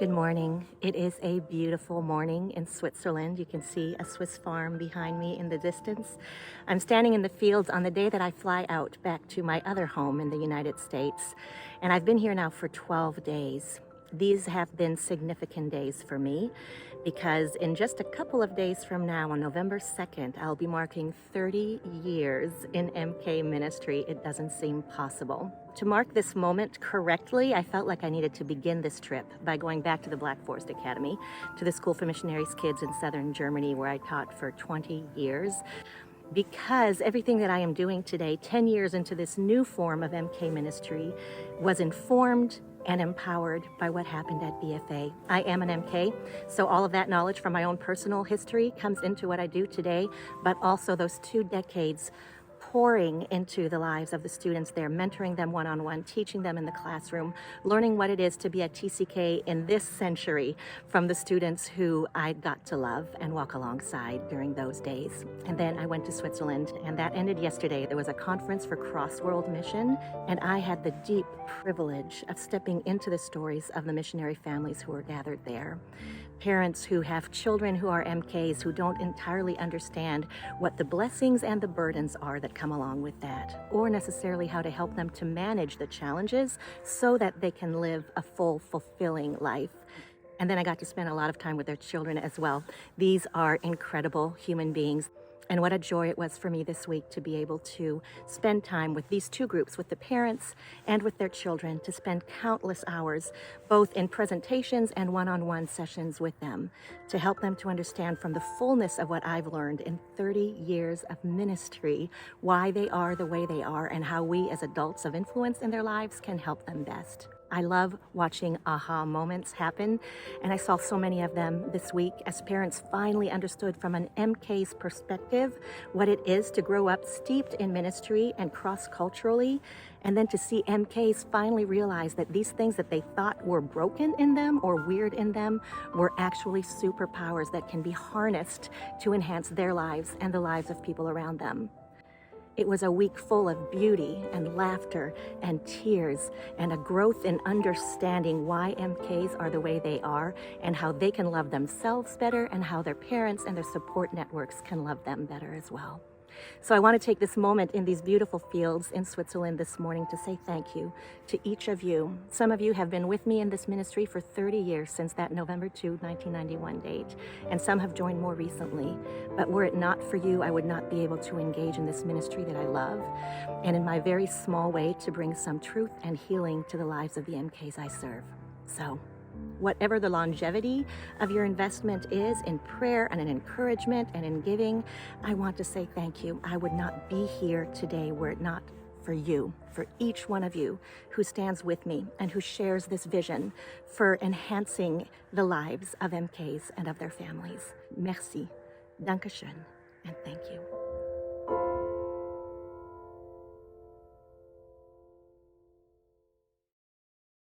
Good morning. It is a beautiful morning in Switzerland. You can see a Swiss farm behind me in the distance. I'm standing in the fields on the day that I fly out back to my other home in the United States. And I've been here now for 12 days. These have been significant days for me because in just a couple of days from now, on November 2nd, I'll be marking 30 years in MK ministry. It doesn't seem possible. To mark this moment correctly, I felt like I needed to begin this trip by going back to the Black Forest Academy, to the School for Missionaries Kids in southern Germany, where I taught for 20 years. Because everything that I am doing today, 10 years into this new form of MK ministry, was informed and empowered by what happened at BFA. I am an MK, so all of that knowledge from my own personal history comes into what I do today, but also those 2 decades pouring into the lives of the students there, mentoring them one-on-one, teaching them in the classroom, learning what it is to be a TCK in this century from the students who I got to love and walk alongside during those days. And then I went to Switzerland, and that ended yesterday. There was a conference for Cross-World Mission, and I had the deep privilege of stepping into the stories of the missionary families who were gathered there. Parents who have children who are MKs who don't entirely understand what the blessings and the burdens are that come along with that, or necessarily how to help them to manage the challenges so that they can live a full, fulfilling life. And then I got to spend a lot of time with their children as well. These are incredible human beings. And what a joy it was for me this week to be able to spend time with these 2 groups, with the parents and with their children, to spend countless hours, both in presentations and one-on-one sessions with them, to help them to understand from the fullness of what I've learned in 30 years of ministry, why they are the way they are and how we as adults of influence in their lives can help them best. I love watching aha moments happen, and I saw so many of them this week as parents finally understood from an MK's perspective what it is to grow up steeped in ministry and cross-culturally, and then to see MKs finally realize that these things that they thought were broken in them or weird in them were actually superpowers that can be harnessed to enhance their lives and the lives of people around them. It was a week full of beauty and laughter and tears and a growth in understanding why MKs are the way they are and how they can love themselves better and how their parents and their support networks can love them better as well. So I want to take this moment in these beautiful fields in Switzerland this morning to say thank you to each of you. Some of you have been with me in this ministry for 30 years since that November 2, 1991 date, and some have joined more recently. But were it not for you, I would not be able to engage in this ministry that I love, and in my very small way to bring some truth and healing to the lives of the MKs I serve. So, whatever the longevity of your investment is in prayer and in encouragement and in giving, I want to say thank you. I would not be here today were it not for you, for each one of you who stands with me and who shares this vision for enhancing the lives of MKs and of their families. Merci, Dankeschön, and thank you.